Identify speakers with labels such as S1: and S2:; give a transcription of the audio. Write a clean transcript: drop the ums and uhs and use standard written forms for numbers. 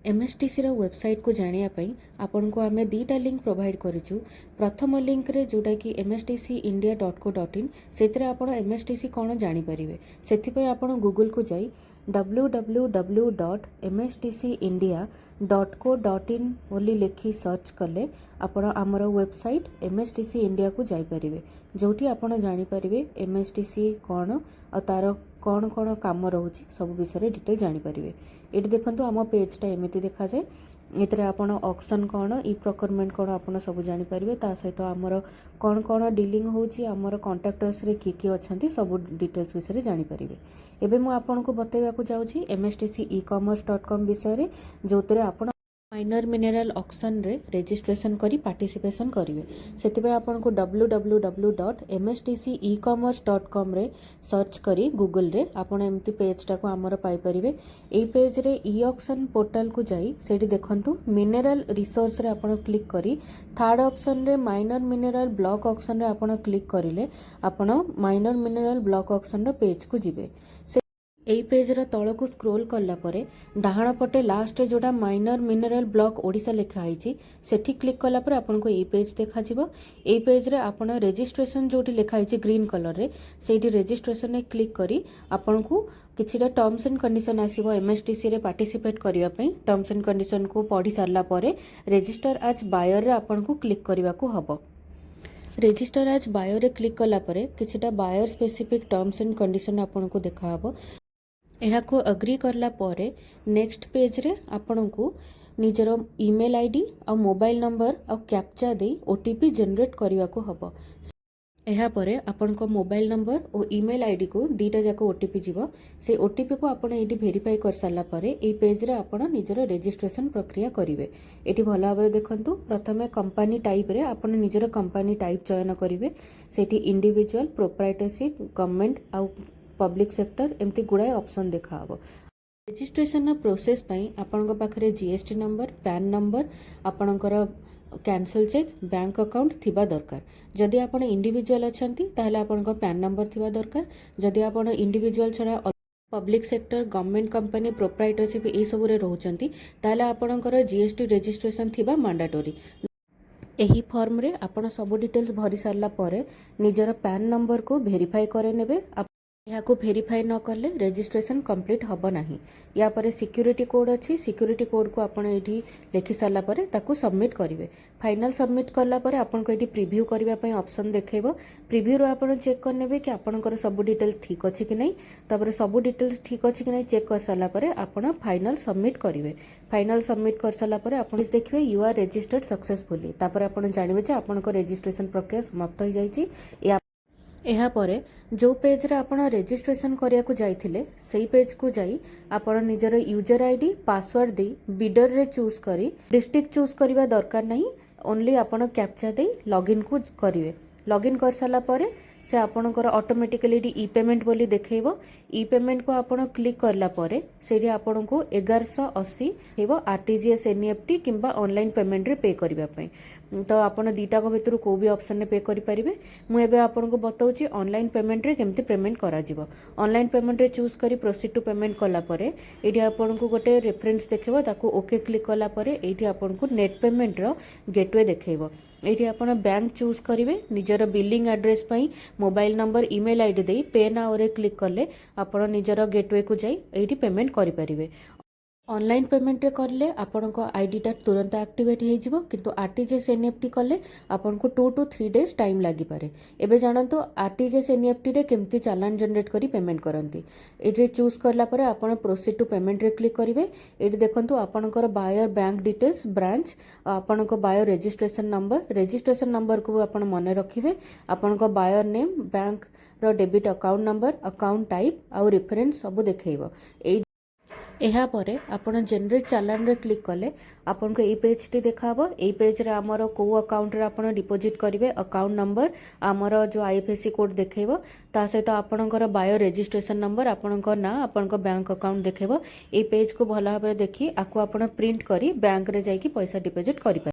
S1: MSTC website को जानापी आपण को आम दीटा लिंक प्रोवाइड करूँ। प्रथम लिंक रे जोटा कि mstcindia.co.in से एमएसटीसी कौन जानीपर से आप गूगल को जाई www.mstcindia.co.in बोली लिखी सर्च कले आपण आमर वेबसाइट एमएसटीसी इंडिया को जापर जोटी आपण जानीपर एमएसटीसी कौन और तार कौन कौन कम रोचे सब विषय डिटेल जानीपर। ये देखो आम पेजटा एमती देखा जाए ये आपड़ ऑक्शन कौन ई प्रोक्योरमेंट कौन आप सब जानीपर ता सहित आमर कौन कौन डीलिंग होची आमर कॉन्ट्रैक्टर्स रे किए अच्छा सब डिटेल्स विषय जानीपर। एबे मु आपन को बतैवाकू जाउची mstecommerce.com विषय जो आप माइनर मिनरल ऑक्शन रे रजिस्ट्रेशन करी पार्टिसिपेशन करेंगे से आपन को www.mstecommerce.com रे सर्च करी गूगल रे आपन एमती पेजटा को आमर पाई परिवे। एई पेज रे ई ऑक्शन पोर्टल को जाई सेठी देखंतु मिनरल रिसोर्स रे आपन क्लिक करी थर्ड ऑप्शन रे माइनर मिनरल ब्लॉक ऑक्शन रे आपन क्लिक करिले आपन माइनर मिनरल ब्लॉक ऑक्शन रे पेज को जिवे। एई पेज रा तल को स्क्रोल करला परे डाहाण पटे लास्ट जोड़ा माइनर मिनरल ब्लॉक ओडिशा लिखा है सेठी क्लिक कला परे आपन को एई पेज देखा जिवो। एई पेज रे आपन रजिस्ट्रेशन जोटी लिखा है ग्रीन कलर रे सेठी रजिस्ट्रेशन ने क्लिक करी आपन को किछिटा टर्म्स एंड कंडीशन आसीबो एमएसटीसी रे पार्टिसिपेट करिया पई। टर्म्स एंड कंडीशन को पढ़ी सारला परे रजिस्टर एज बायर रे आपन को क्लिक करबा को हबो। रजिस्टर एज बायर रे क्लिक कला परे किछिटा buyer specific terms and condition आपन को देखा हबो। यहाँ को अग्री करला परे नेक्स्ट पेज रे आपन को निजर ईमेल आईडी और मोबाइल नंबर और कैप्चा दे ओटीपी जनरेट करने को हबो। यहाँ परे आपन को मोबाइल नंबर और ईमेल आईडी को दीटा जाक ओटीपी जीवो से ओटीपी को आपन एटी वेरीफाई कर सारला परे ए पेज रे आपन निजर रजिस्ट्रेशन प्रक्रिया करिवे। एटी भला भाबरे देखंतु प्रथमे कंपनी टाइप रे आपन निजर कंपनी टाइप चयन करिवे सेठी इंडिविजुअल प्रोप्राइटरशिप गवर्नमेंट आउ पब्लिक सेक्टर एमती गुड़ाए ऑप्शन देखा हबो। रजिस्ट्रेशन प्रोसेस पई आपन पाखरे जीएसटी नंबर पैन नंबर आपणकर कैंसल चेक बैंक अकाउंट थिबा दरकार। जदि आपन इंडिविजुअल अछंती ताहले आपन पैन नंबर थिबा दरकार। जदि आपन इंडिविजुअल छड़ा public sector government company proprietorship ए सब रे रहउचंती ताहले आपणकर जीएसटी रजिस्ट्रेशन थिबा मैंडेटरी। एही फॉर्म रे आपन सब डिटेल्स भरी सारला परे निजर पैन नंबर को वेरीफाई करे नेबे। यहाँ को वेरीफाई न कले रजिस्ट्रेशन कंप्लीट हब नाही। या परे सिक्यूरिटी कोड अच्छी सिक्यूरिटी कोड को आपन एठी लिखि सारला परे ताकू सबमिट करिवे। फाइनल सबमिट करला परे आपन को एठी प्रीव्यू करबा पई ऑप्शन देखेबो। प्रीव्यू रो आपन चेक कर नेबे कि आपनकर सब डिटेल ठीक अछि कि नै। तापर सब डिटेल्स ठीक अछि कि नै चेक कर सारला परे आपन फाइनल सबमिट करिवे। फाइनल सबमिट कर सारला परे आपन देखिबे यू आर रजिस्टर्ड सक्सेसफुली। तापर आपन जानिबे जे आपनकर रजिस्ट्रेशन प्रक्रिया समाप्त हो जाईछि। यहाँ परे जो पेज रे आपन रजिस्ट्रेशन करिया को जाइथिले सेही पेज को जाई आपन निजर यूजर आईडी पासवर्ड दे बिडर रे चूज करी डिस्ट्रिक्ट चूज करिवा दरकार नहीं। ओनली आपन कैप्चा दे लॉगिन को करिवे। लॉगिन कर साला परे से आपनकर ऑटोमेटिकली ई पेमेंट बोली देखैबो। ई पेमेंट को आपन क्लिक करला परे सेठी आपन को 1180 हेबो आरटीजीएस एनईएफटी किंबा ऑनलाइन पेमेंट रे पे करबा पई। तो आपन दीटा को भितर को भी ऑप्शन ने पे करि परिबे। मु एबे आपन को बताउची ऑनलाइन पेमेंट रे केमते पेमेंट करा जिवो। ऑनलाइन पेमेंट रे चूज करी प्रोसीड टू पेमेंट कला परे एठी आपन को गोटे रेफरेंस देखैबो ताको ओके क्लिक कला परे एठी आपन को नेट पेमेंट रो गेटवे देखैबो। एठी आपन बैंक चूज करिवे निजर बिलिंग एड्रेस पई मोबाइल नंबर ईमेल आईडी दे पे नाउ रे क्लिक करले आपन निजर गेटवे को जाई एठी पेमेंट करि परिबे। ऑनलाइन पेमेंट रे करले आपन को आईडीटा तुरंत एक्टिवेट हो जिवो किंतु आरटीजीएस एनईएफटी करले आपन को 2 to 3 डेज टाइम लागी पारे। एबे जानतो आरटीजीएस एनईएफटी रे केमती चालान जनरेट करी पेमेंट करंती। एठी चूज करला परे आपन प्रोसीड टू पेमेंट रे क्लिक करिवे। एठी देखंतु आपनकर बायर बैंक डिटेल्स ब्रांच आपन को बायर रजिस्ट्रेशन नंबर को आपन मने रखिवे। आपन को बायर नेम बैंक रो debit account number account type आ रेफरेंस सब देखैबो। यहाँ परे आपन जनरेट चालान रे क्लिक कले आपन को ए पेज टी देखाबो। ए पेज रे हमर को अकाउंट रे आपन डिपॉजिट करिवे अकाउंट नंबर हमर जो आईएफएससी कोड देखैबो ता सहित आपनकर बायो रजिस्ट्रेशन नंबर आपनकर ना आपनकर बैंक अकाउंट देखैबो। ए पेज को भला भाबरे देखि आकु आपन प्रिंट करी बैंक रे जाई कि पैसा डिपॉजिट करि